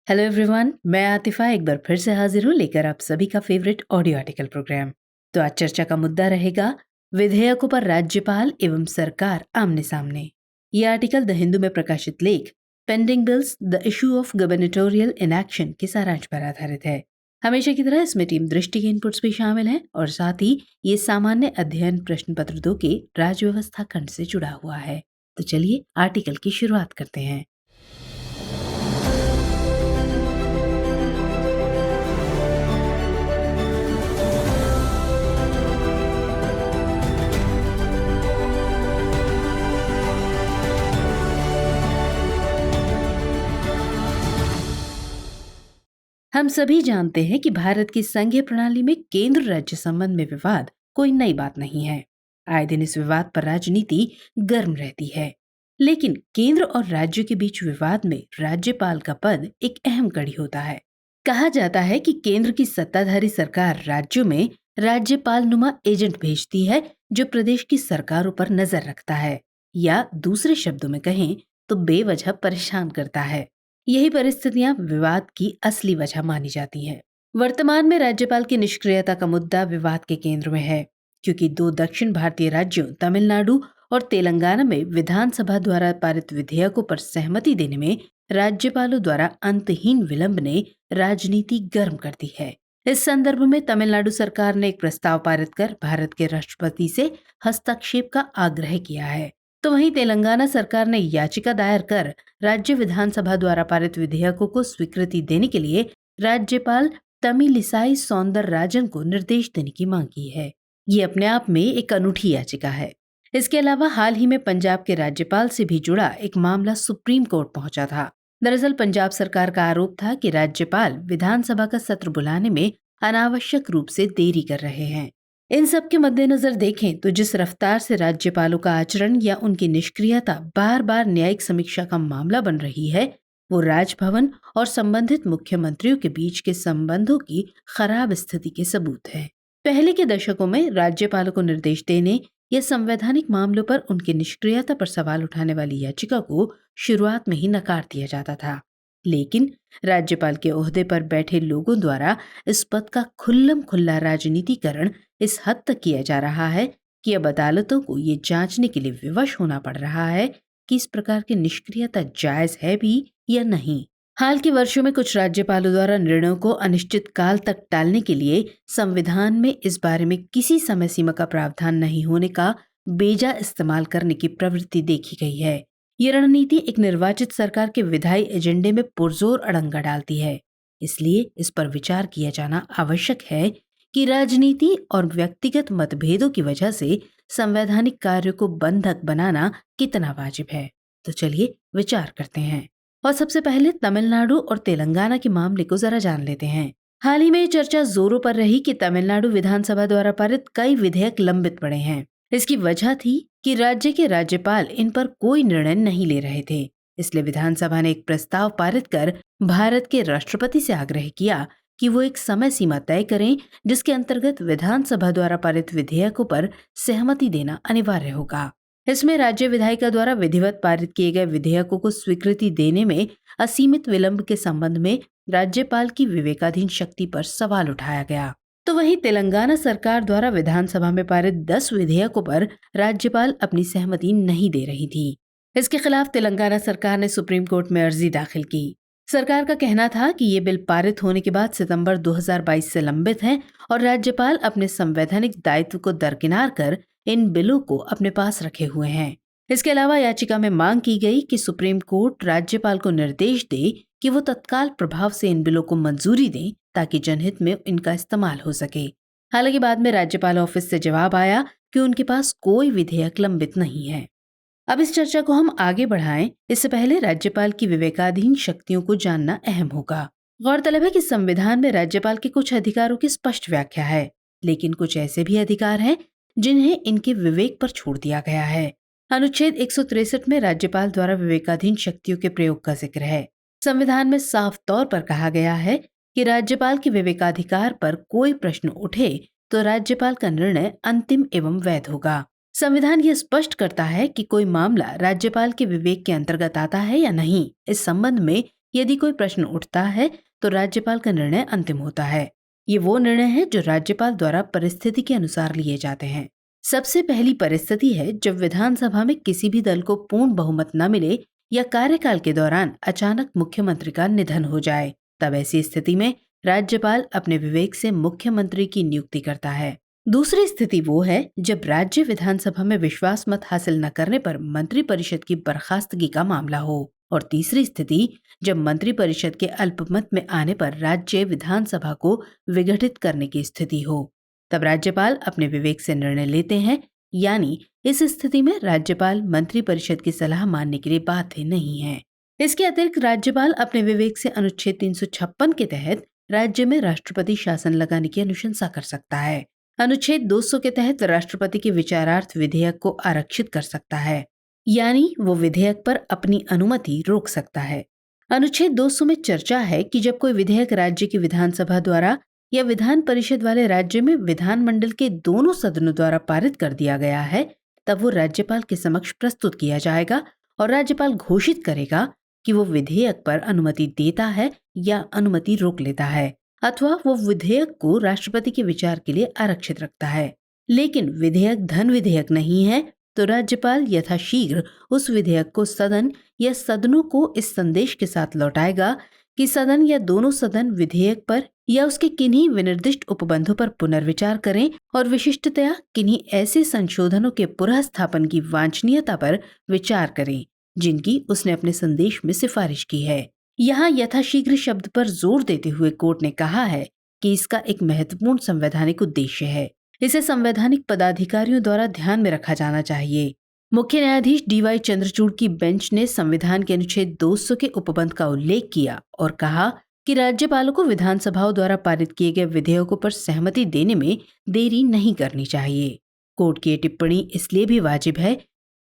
Hello everyone, मैं आतिफा एक बार फिर से हाजिर हूँ लेकर आप सभी का फेवरेट ऑडियो आर्टिकल प्रोग्राम। तो आज चर्चा का मुद्दा रहेगा विधेयकों पर राज्यपाल एवं सरकार आमने सामने। ये आर्टिकल द हिंदू में प्रकाशित लेख pending bills the issue of gubernatorial inaction के सारांश पर आधारित है। हमेशा की तरह इसमें टीम दृष्टि के इनपुट्स भी शामिल हैं और साथ ही ये सामान्य अध्ययन प्रश्न पत्र 2 के राज्य व्यवस्था खंड से जुड़ा हुआ है। तो चलिए आर्टिकल की शुरुआत करते हैं। हम सभी जानते हैं कि भारत की संघीय प्रणाली में केंद्र राज्य संबंध में विवाद कोई नई बात नहीं है। आए दिन इस विवाद पर राजनीति गर्म रहती है, लेकिन केंद्र और राज्य के बीच विवाद में राज्यपाल का पद एक अहम कड़ी होता है। कहा जाता है कि केंद्र की सत्ताधारी सरकार राज्यों में राज्यपाल नुमा एजेंट भेजती है जो प्रदेश की सरकारों पर नजर रखता है, या दूसरे शब्दों में कहें तो बेवजह परेशान करता है। यही परिस्थितियां विवाद की असली वजह मानी जाती हैं। वर्तमान में राज्यपाल की निष्क्रियता का मुद्दा विवाद के केंद्र में है, क्योंकि दो दक्षिण भारतीय राज्यों तमिलनाडु और तेलंगाना में विधानसभा द्वारा पारित विधेयकों पर सहमति देने में राज्यपालों द्वारा अंतहीन विलंब ने राजनीति गर्म कर दी है। इस संदर्भ में तमिलनाडु सरकार ने एक प्रस्ताव पारित कर भारत के राष्ट्रपति से हस्तक्षेप का आग्रह किया है, तो वहीं तेलंगाना सरकार ने याचिका दायर कर राज्य विधानसभा द्वारा पारित विधेयकों को स्वीकृति देने के लिए राज्यपाल तमिलिसाई सौंदरराजन को निर्देश देने की मांग की है। ये अपने आप में एक अनूठी याचिका है। इसके अलावा हाल ही में पंजाब के राज्यपाल से भी जुड़ा एक मामला सुप्रीम कोर्ट पहुंचा था। दरअसल पंजाब सरकार का आरोप था कि राज्यपाल विधानसभा का सत्र बुलाने में अनावश्यक रूप से देरी कर रहे हैं। इन सब के मद्देनजर देखें तो जिस रफ्तार से राज्यपालों का आचरण या उनकी निष्क्रियता बार बार न्यायिक समीक्षा का मामला बन रही है, वो राजभवन और संबंधित मुख्यमंत्रियों के बीच के संबंधों की खराब स्थिति के सबूत है। पहले के दशकों में राज्यपालों को निर्देश देने या संवैधानिक मामलों पर उनकी निष्क्रियता पर सवाल उठाने वाली याचिका को शुरुआत में ही नकार दिया जाता था, लेकिन राज्यपाल के ओहदे पर बैठे लोगों द्वारा इस पद का खुल्लम खुल्ला राजनीतिकरण इस हद तक किया जा रहा है कि अब अदालतों को ये जांचने के लिए विवश होना पड़ रहा है कि इस प्रकार की निष्क्रियता जायज है भी या नहीं। हाल के वर्षों में कुछ राज्यपालों द्वारा निर्णयों को अनिश्चित काल तक टालने के लिए संविधान में इस बारे में किसी समय सीमा का प्रावधान नहीं होने का बेजा इस्तेमाल करने की प्रवृत्ति देखी गई है। ये रणनीति एक निर्वाचित सरकार के विधायी एजेंडे में पुरजोर अड़ंगा डालती है। इसलिए इस पर विचार किया जाना आवश्यक है कि राजनीति और व्यक्तिगत मतभेदों की वजह से संवैधानिक कार्यों को बंधक बनाना कितना वाजिब है। तो चलिए विचार करते हैं और सबसे पहले तमिलनाडु और तेलंगाना के मामले को जरा जान लेते हैं। हाल ही में ये चर्चा जोरों पर रही कि तमिलनाडु विधानसभा द्वारा पारित कई विधेयक लंबित पड़े हैं। इसकी वजह थी कि राज्य के राज्यपाल इन पर कोई निर्णय नहीं ले रहे थे। इसलिए विधानसभा ने एक प्रस्ताव पारित कर भारत के राष्ट्रपति से आग्रह किया कि वो एक समय सीमा तय करें जिसके अंतर्गत विधानसभा द्वारा पारित विधेयकों पर सहमति देना अनिवार्य होगा। इसमें राज्य विधायिका द्वारा विधिवत पारित किए गए विधेयकों को स्वीकृति देने में असीमित विलंब के संबंध में राज्यपाल की विवेकाधीन शक्ति पर सवाल उठाया गया। तो वहीं तेलंगाना सरकार द्वारा विधानसभा में पारित 10 विधेयकों पर राज्यपाल अपनी सहमति नहीं दे रही थी। इसके खिलाफ तेलंगाना सरकार ने सुप्रीम कोर्ट में अर्जी दाखिल की। सरकार का कहना था कि ये बिल पारित होने के बाद सितंबर 2022 से लंबित हैं और राज्यपाल अपने संवैधानिक दायित्व को दरकिनार कर इन बिलों को अपने पास रखे हुए हैं। इसके अलावा याचिका में मांग की गई कि सुप्रीम कोर्ट राज्यपाल को निर्देश दे कि वो तत्काल प्रभाव से इन बिलों को मंजूरी दें ताकि जनहित में इनका इस्तेमाल हो सके। हालांकि बाद में राज्यपाल ऑफिस से जवाब आया कि उनके पास कोई विधेयक लंबित नहीं है। अब इस चर्चा को हम आगे बढ़ाएं, इससे पहले राज्यपाल की विवेकाधीन शक्तियों को जानना अहम होगा। गौरतलब है कि संविधान में राज्यपाल के कुछ अधिकारों की स्पष्ट व्याख्या है, लेकिन कुछ ऐसे भी अधिकार हैं जिन्हें इनके विवेक पर छोड़ दिया गया है। अनुच्छेद 163 में राज्यपाल द्वारा विवेकाधीन शक्तियों के प्रयोग का जिक्र है। संविधान में साफ तौर पर कहा गया है कि राज्यपाल के विवेकाधिकार पर कोई प्रश्न उठे तो राज्यपाल का निर्णय अंतिम एवं वैध होगा। संविधान ये स्पष्ट करता है कि कोई मामला राज्यपाल के विवेक के अंतर्गत आता है या नहीं। इस संबंध में यदि कोई प्रश्न उठता है तो राज्यपाल का निर्णय अंतिम होता है। ये वो निर्णय है जो राज्यपाल द्वारा परिस्थिति के अनुसार लिए जाते हैं। सबसे पहली परिस्थिति है जब विधानसभा में किसी भी दल को पूर्ण बहुमत न मिले या कार्यकाल के दौरान अचानक मुख्यमंत्री का निधन हो जाए। तब ऐसी स्थिति में राज्यपाल अपने विवेक से मुख्यमंत्री की नियुक्ति करता है। दूसरी स्थिति वो है जब राज्य विधानसभा में विश्वास मत हासिल न करने पर मंत्रिपरिषद की बर्खास्तगी का मामला हो। और तीसरी स्थिति जब मंत्रिपरिषद के अल्पमत में आने पर राज्य विधानसभा को विघटित करने की स्थिति हो। तब राज्यपाल अपने विवेक से निर्णय लेते हैं, यानी इस स्थिति में राज्यपाल मंत्रिपरिषद की सलाह मानने के लिए बाध्य नहीं है। इसके अतिरिक्त राज्यपाल अपने विवेक से अनुच्छेद 356 के तहत राज्य में राष्ट्रपति शासन लगाने की अनुशंसा कर सकता है। अनुच्छेद 200 के तहत राष्ट्रपति के विचारार्थ विधेयक को आरक्षित कर सकता है, यानी वो विधेयक पर अपनी अनुमति रोक सकता है। अनुच्छेद 200 में चर्चा है कि जब कोई विधेयक राज्य की विधानसभा द्वारा या विधान परिषद वाले राज्य में विधानमंडल के दोनों सदनों द्वारा पारित कर दिया गया है, तब वो राज्यपाल के समक्ष प्रस्तुत किया जाएगा और राज्यपाल घोषित करेगा कि वो विधेयक पर अनुमति देता है या अनुमति रोक लेता है, अथवा वो विधेयक को राष्ट्रपति के विचार के लिए आरक्षित रखता है। लेकिन विधेयक धन विधेयक नहीं है तो राज्यपाल यथाशीघ्र उस विधेयक को सदन या सदनों को इस संदेश के साथ लौटाएगा कि सदन या दोनों सदन विधेयक पर या उसके किन्हीं विनिर्दिष्ट उपबंधों पर पुनर्विचार करें और विशिष्टतया किन्हीं ऐसे संशोधनों के पुनः स्थापन की वांछनीयता पर विचार करें जिनकी उसने अपने संदेश में सिफारिश की है। यहाँ यथाशीघ्र शब्द पर जोर देते हुए कोर्ट ने कहा है कि इसका एक महत्वपूर्ण संवैधानिक उद्देश्य है। इसे संवैधानिक पदाधिकारियों द्वारा ध्यान में रखा जाना चाहिए। मुख्य न्यायाधीश DY चंद्रचूड़ की बेंच ने संविधान के अनुच्छेद 200 के उपबंध का उल्लेख किया और कहा कि राज्यपालों को विधानसभाओं द्वारा पारित किए गए विधेयकों पर सहमति देने में देरी नहीं करनी चाहिए। कोर्ट की टिप्पणी इसलिए भी वाजिब है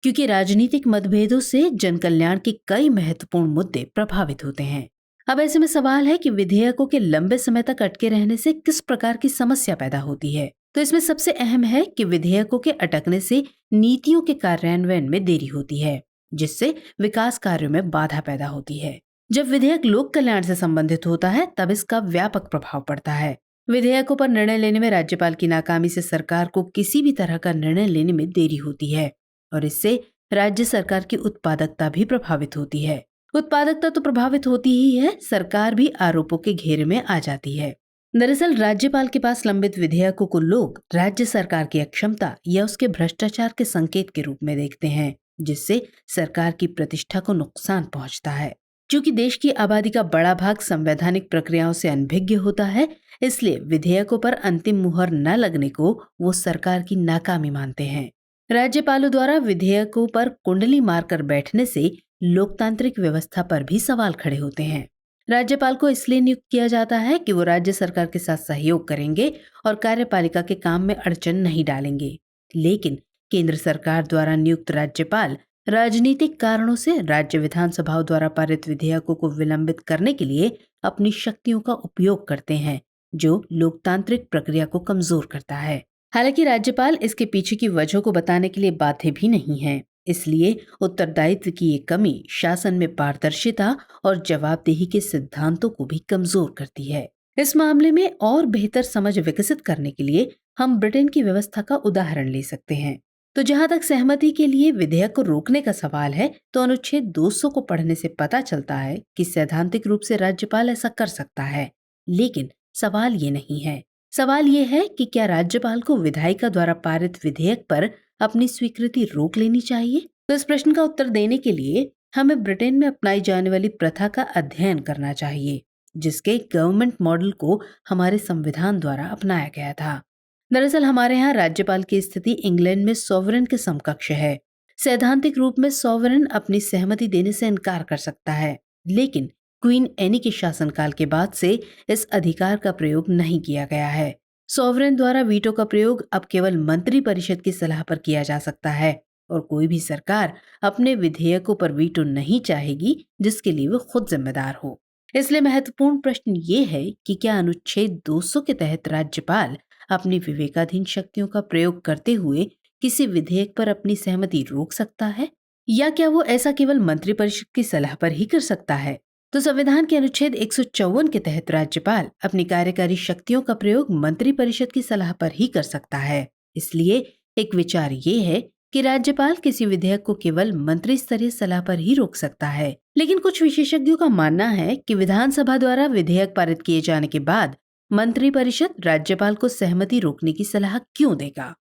क्योंकि राजनीतिक मतभेदों से जन कल्याण के कई महत्वपूर्ण मुद्दे प्रभावित होते हैं। अब ऐसे में सवाल है कि विधेयकों के लंबे समय तक अटके रहने से किस प्रकार की समस्या पैदा होती है। तो इसमें सबसे अहम है कि विधेयकों के अटकने से नीतियों के कार्यान्वयन में देरी होती है, जिससे विकास कार्यों में बाधा पैदा होती है। जब विधेयक लोक कल्याण से संबंधित होता है तब इसका व्यापक प्रभाव पड़ता है। विधेयकों पर निर्णय लेने में राज्यपाल की नाकामी से सरकार को किसी भी तरह का निर्णय लेने में देरी होती है और इससे राज्य सरकार की उत्पादकता भी प्रभावित होती है। उत्पादकता तो प्रभावित होती ही है, सरकार भी आरोपों के घेरे में आ जाती है। दरअसल राज्यपाल के पास लंबित विधेयकों को लोग राज्य सरकार की अक्षमता या उसके भ्रष्टाचार के संकेत के रूप में देखते हैं, जिससे सरकार की प्रतिष्ठा को नुकसान पहुंचता है। क्योंकि देश की आबादी का बड़ा भाग संवैधानिक प्रक्रियाओं से अनभिज्ञ होता है, इसलिए विधेयकों पर अंतिम मुहर न लगने को वो सरकार की नाकामी मानते हैं। राज्यपालों द्वारा विधेयकों पर कुंडली मारकर बैठने से लोकतांत्रिक व्यवस्था पर भी सवाल खड़े होते हैं। राज्यपाल को इसलिए नियुक्त किया जाता है कि वो राज्य सरकार के साथ सहयोग करेंगे और कार्यपालिका के काम में अड़चन नहीं डालेंगे। लेकिन केंद्र सरकार द्वारा नियुक्त राज्यपाल राजनीतिक कारणों से राज्य विधानसभाओं द्वारा पारित विधेयकों को विलंबित करने के लिए अपनी शक्तियों का उपयोग करते हैं, जो लोकतांत्रिक प्रक्रिया को कमजोर करता है। हालांकि राज्यपाल इसके पीछे की वजह को बताने के लिए बाध्य भी नहीं है, इसलिए उत्तरदायित्व की ये कमी शासन में पारदर्शिता और जवाबदेही के सिद्धांतों को भी कमजोर करती है। इस मामले में और बेहतर समझ विकसित करने के लिए हम ब्रिटेन की व्यवस्था का उदाहरण ले सकते हैं। तो जहां तक सहमति के लिए विधेयक को रोकने का सवाल है, तो अनुच्छेद 200 को पढ़ने से पता चलता है कि सैद्धांतिक रूप से राज्यपाल ऐसा कर सकता है। लेकिन सवाल ये नहीं है। सवाल ये है कि क्या राज्यपाल को विधायिका द्वारा पारित विधेयक पर अपनी स्वीकृति रोक लेनी चाहिए। तो इस प्रश्न का उत्तर देने के लिए हमें ब्रिटेन में अपनाई जाने वाली प्रथा का अध्ययन करना चाहिए, जिसके गवर्नमेंट मॉडल को हमारे संविधान द्वारा अपनाया गया था। दरअसल हमारे यहाँ राज्यपाल की स्थिति इंग्लैंड में सॉवरेन के समकक्ष है। सैद्धांतिक रूप में सॉवरेन अपनी सहमति देने से इनकार कर सकता है, लेकिन क्वीन एनी के शासनकाल के बाद से इस अधिकार का प्रयोग नहीं किया गया है। सॉवरेन द्वारा वीटो का प्रयोग अब केवल मंत्री परिषद की सलाह पर किया जा सकता है और कोई भी सरकार अपने विधेयकों पर वीटो नहीं चाहेगी जिसके लिए वो खुद जिम्मेदार हो। इसलिए महत्वपूर्ण प्रश्न ये है कि क्या अनुच्छेद 200 के तहत राज्यपाल अपनी विवेकाधीन शक्तियों का प्रयोग करते हुए किसी विधेयक पर अपनी सहमति रोक सकता है, या क्या वो ऐसा केवल मंत्रिपरिषद की सलाह पर ही कर सकता है। तो संविधान के अनुच्छेद 154 के तहत राज्यपाल अपनी कार्यकारी शक्तियों का प्रयोग मंत्रिपरिषद की सलाह पर ही कर सकता है। इसलिए एक विचार ये है कि राज्यपाल किसी विधेयक को केवल मंत्री स्तरीय सलाह पर ही रोक सकता है। लेकिन कुछ विशेषज्ञों का मानना है कि विधानसभा द्वारा विधेयक पारित किए जाने के बाद मंत्रिपरिषद राज्यपाल को सहमति रोकने की सलाह क्यों देगा?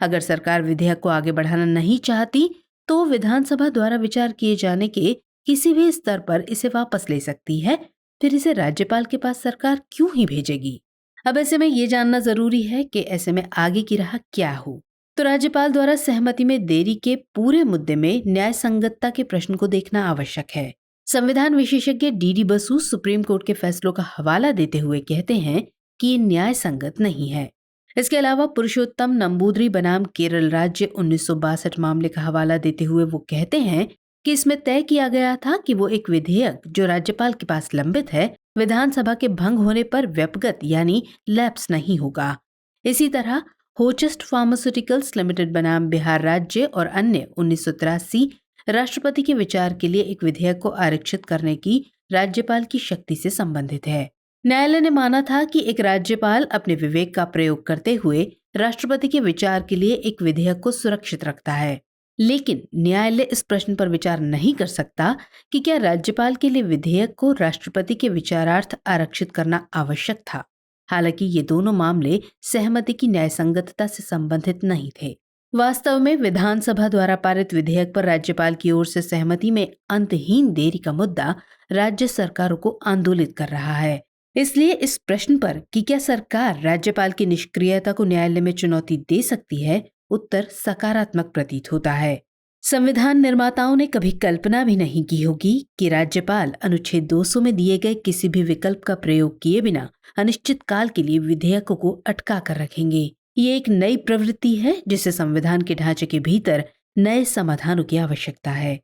अगर सरकार विधेयक को आगे बढ़ाना नहीं चाहती तो विधानसभा द्वारा विचार किए जाने के किसी भी स्तर पर इसे वापस ले सकती है। फिर इसे राज्यपाल के पास सरकार क्यों ही भेजेगी? अब ऐसे में ये जानना जरूरी है कि ऐसे में आगे की राह क्या हो। तो राज्यपाल द्वारा सहमति में देरी के पूरे मुद्दे में न्याय संगतता के प्रश्न को देखना आवश्यक है। संविधान विशेषज्ञ डी बसु सुप्रीम कोर्ट के फैसलों का हवाला देते हुए कहते हैं कि ये न्याय संगत नहीं है। इसके अलावा पुरुषोत्तम नंबूदरी बनाम केरल राज्य 1962 मामले का हवाला देते हुए वो कहते हैं कि इसमें तय किया गया था कि वो एक विधेयक जो राज्यपाल के पास लंबित है, विधानसभा के भंग होने पर व्यपगत यानी लैप्स नहीं होगा। इसी तरह होचस्ट फार्मास्यूटिकल्स लिमिटेड बनाम बिहार राज्य और अन्य 1983 राष्ट्रपति के विचार के लिए एक विधेयक को आरक्षित करने की राज्यपाल की शक्ति से संबंधित है। न्यायालय ने माना था कि एक राज्यपाल अपने विवेक का प्रयोग करते हुए राष्ट्रपति के विचार के लिए एक विधेयक को सुरक्षित रखता है। लेकिन न्यायालय इस प्रश्न पर विचार नहीं कर सकता कि क्या राज्यपाल के लिए विधेयक को राष्ट्रपति के विचारार्थ आरक्षित करना आवश्यक था। हालांकि ये दोनों मामले सहमति की न्यायसंगतता से संबंधित नहीं थे। वास्तव में विधानसभा द्वारा पारित विधेयक पर राज्यपाल की ओर से सहमति में अंतहीन देरी का मुद्दा राज्य सरकारों को आंदोलित कर रहा है। इसलिए इस प्रश्न पर कि क्या सरकार राज्यपाल की निष्क्रियता को न्यायालय में चुनौती दे सकती है, उत्तर सकारात्मक प्रतीत होता है। संविधान निर्माताओं ने कभी कल्पना भी नहीं की होगी कि राज्यपाल अनुच्छेद 200 में दिए गए किसी भी विकल्प का प्रयोग किए बिना अनिश्चित काल के लिए विधेयकों को अटका कर रखेंगे। ये एक नई प्रवृत्ति है जिसे संविधान के ढांचे के भीतर नए समाधानों की आवश्यकता है।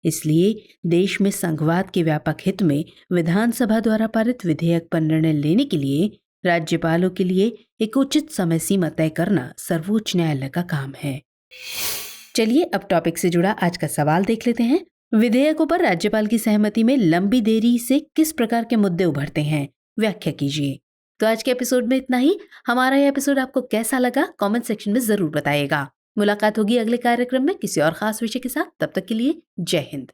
इसलिए देश में संघवाद के व्यापक हित में विधानसभा द्वारा पारित विधेयक पर निर्णय लेने के लिए राज्यपालों के लिए एक उचित समय सीमा तय करना सर्वोच्च न्यायालय का काम है। चलिए अब टॉपिक से जुड़ा आज का सवाल देख लेते हैं। विधेयकों पर राज्यपाल की सहमति में लंबी देरी से किस प्रकार के मुद्दे उभरते हैं, व्याख्या कीजिए। तो आज के एपिसोड में इतना ही। हमारा यह एपिसोड आपको कैसा लगा कमेंट सेक्शन में जरूर बताइएगा। मुलाकात होगी अगले कार्यक्रम में किसी और खास विषय के साथ। तब तक के लिए जय हिंद।